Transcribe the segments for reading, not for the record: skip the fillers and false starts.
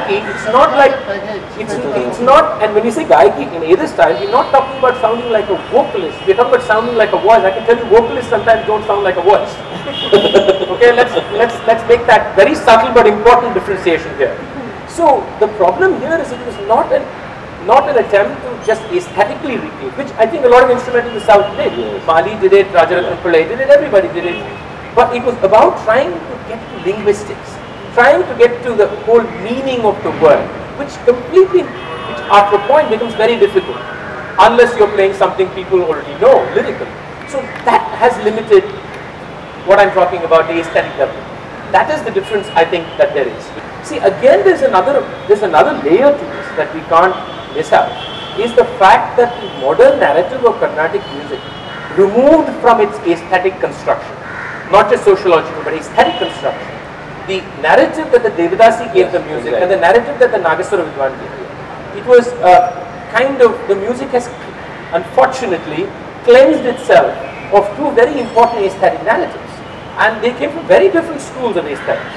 Gayaki, it's not like, it's not, and when you say Gayaki in either style, we're not talking about sounding like a vocalist, we're talking about sounding like a voice. I can tell you vocalists sometimes don't sound like a voice. Okay, let's make that very subtle but important differentiation here. So the problem here is it was not an attempt to just aesthetically recreate, which I think a lot of instrumentals in the South did. Yes. Mali did it, Rajaratnam Pillai did it, everybody did it. But it was about trying to get to linguistics, trying to get to the whole meaning of the word, which after a point becomes very difficult, unless you're playing something people already know, lyrical. So that has limited what I'm talking about, the aesthetic level. That is the difference I think that there is. See, again there's another layer to this that we can't miss out, is the fact that the modern narrative of Carnatic music, removed from its aesthetic construction, not just sociological but aesthetic construction, the narrative that the Devidasi gave the music and the narrative that the Nagaswara Vidwan gave, it was kind of, the music has unfortunately cleansed itself of two very important aesthetic narratives, and they came from very different schools of aesthetics.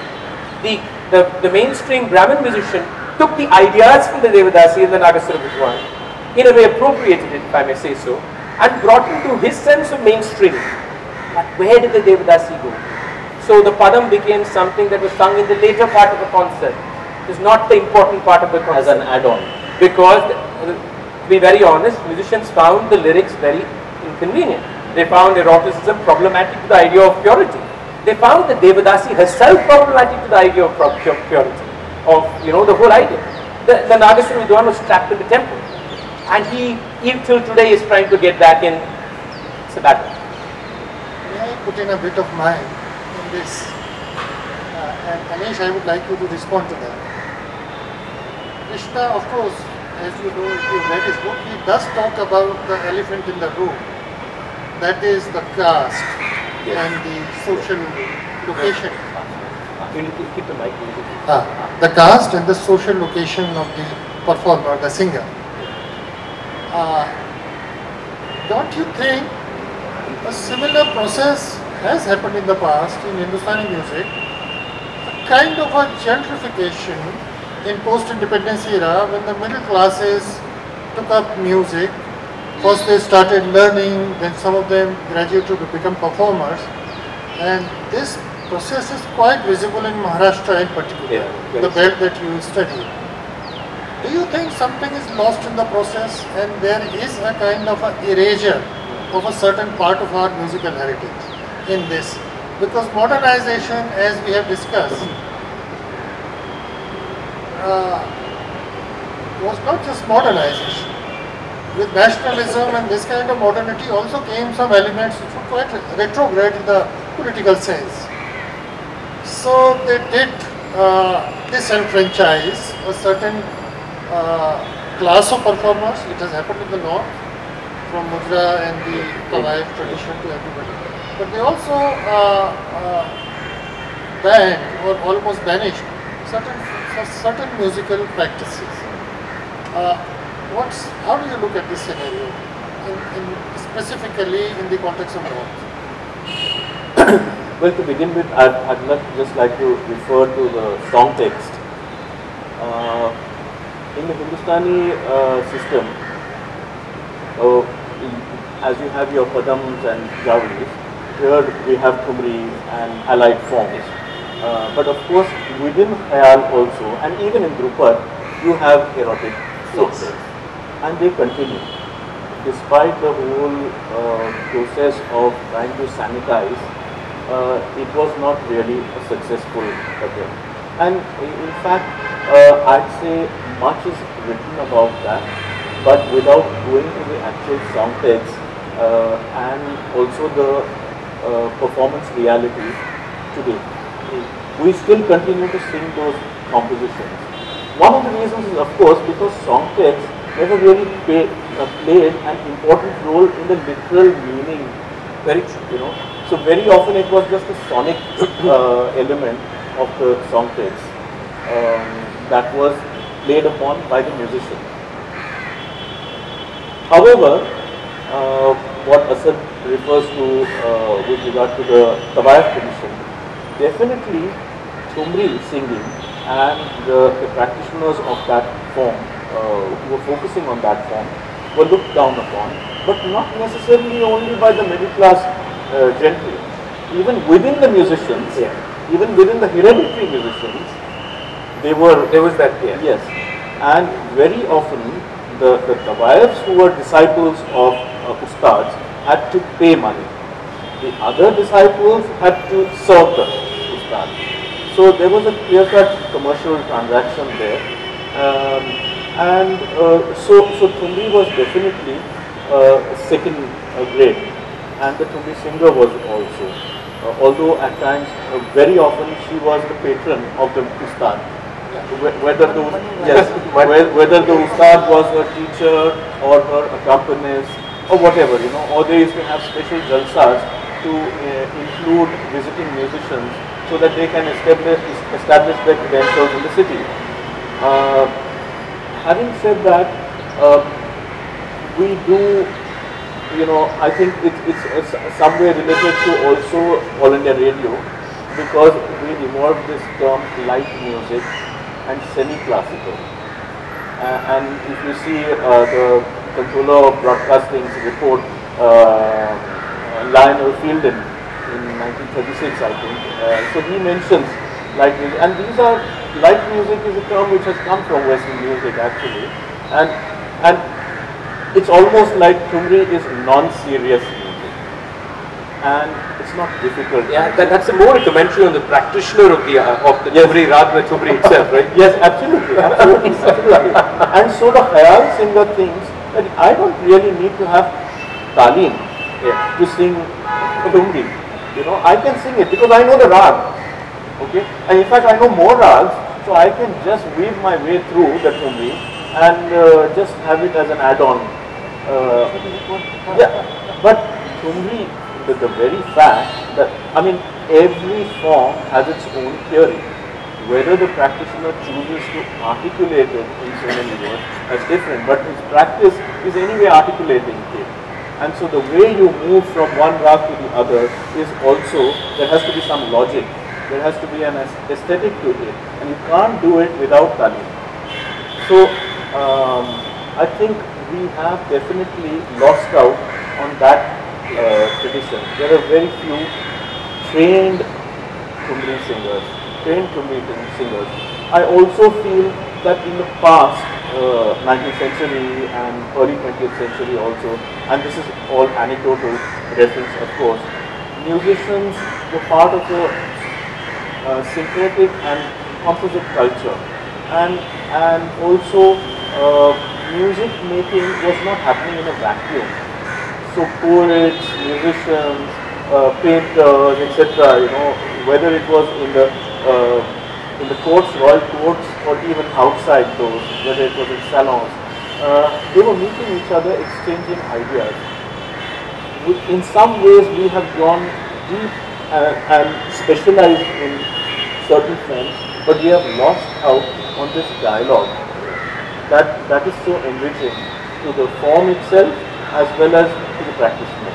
The mainstream Brahmin musician took the ideas from the Devidasi and the Nagaswara Vidwan, in a way appropriated it, if I may say so, and brought into his sense of mainstreaming. But where did the Devidasi go? So the Padam became something that was sung in the later part of the concert. It is not the important part of the concert. As an add-on. Because, to be very honest, musicians found the lyrics very inconvenient. They found eroticism problematic to the idea of purity. They found the Devidasi herself problematic to the idea of purity, of the whole idea. The Nagaswara Vidwan was trapped in the temple, and he even till today is trying to get back in sabbatical. May I put in a bit of mine in this? And Aneesh, I would like you to respond to that. Krishna, of course, as you know, if you read his book, he does talk about the elephant in the room. That is the caste and the social location. Keep the mic. The caste and the social location of the performer, the singer. Don't you think a similar process has happened in the past in Hindustani music? A kind of a gentrification in post-independence era, when the middle classes took up music. First they started learning, then some of them graduated to become performers, and this process is quite visible in Maharashtra in particular, the belt that you study. Do you think something is lost in the process and there is a kind of an erasure of a certain part of our musical heritage in this? Because modernization, as we have discussed, was not just modernization. With nationalism and this kind of modernity also came some elements which were quite retrograde in the political sense. So they did disenfranchise a certain class of performers. It has happened in the north, from Mudra and the Kavaif tradition to everybody. But they also banned or almost banished certain musical practices. How do you look at this scenario, specifically in the context of North? Well, to begin with, I'd just like to refer to the song text. In the Hindustani system, as you have your padams and javis, here we have thumris and allied forms. But of course, within Khayal also, and even in Drupad, you have erotic songs. And they continue, despite the whole process of trying to sanitize. It was not really a successful attempt. And in fact, I'd say much is written about that, but without going to the actual song text and also the performance reality today. We still continue to sing those compositions. One of the reasons is, of course, because song text never really played an important role in the literal meaning. Very true, So very often it was just a sonic element of the song text that was played upon by the musician. However, what Asad refers to with regard to the Kavaif tradition, definitely Thumri singing and the practitioners of that form who were focusing on that form were looked down upon, but not necessarily only by the middle class gentry. Even within the musicians, even within the hereditary musicians, there was that here. Yes, and very often the tawaifs who were disciples of ustads had to pay money. The other disciples had to serve the ustad. So there was a clear-cut commercial transaction there, so Thumri was definitely second grade, and the Thumri singer was also. Although at times, very often she was the patron of the ustad. Whether the ustad was her teacher or her accompanist or whatever, or they used to have special jalsas to include visiting musicians so that they can establish their credentials in the city. Having said that, we do, I think it's somewhere related to also All India Radio, because we evolved this term light music and semi-classical. And if you see the Controller of Broadcasting's report, Lionel Fielden in 1936, I think, so he mentions light music, and light music is a term which has come from Western music actually, and it's almost like Thumri is non-serious music, and it's not difficult. Yeah, that's a more commentary on the practitioner of the Thumri rather than Thumri itself, right? Yes, absolutely. And so the Khayal singer thinks that I don't really need to have talim to sing Thumri. I can sing it because I know the rag. Okay, and in fact I know more rags, so I can just weave my way through the Thumri and just have it as an add-on. But Thumri, the very fact that, every form has its own theory. Whether the practitioner chooses to articulate it in so many words, that's different, but his practice is anyway articulating it. And so the way you move from one rag to the other is also, there has to be some logic, there has to be an aesthetic to it, and you can't do it without talim. So I think we have definitely lost out on that tradition. There are very few trained Thumri singers, I also feel that in the past, 19th century and early 20th century also, and this is all anecdotal reference of course, musicians were part of a syncretic and composite culture, and also music making was not happening in a vacuum. So poets, musicians, painters, etc., whether it was in the courts, royal courts, or even outside those, whether it was in salons, they were meeting each other, exchanging ideas. In some ways, we have gone deep and specialized in certain forms, but we have lost out on this dialogue that is so enriching to the form itself as well as to the practitioner.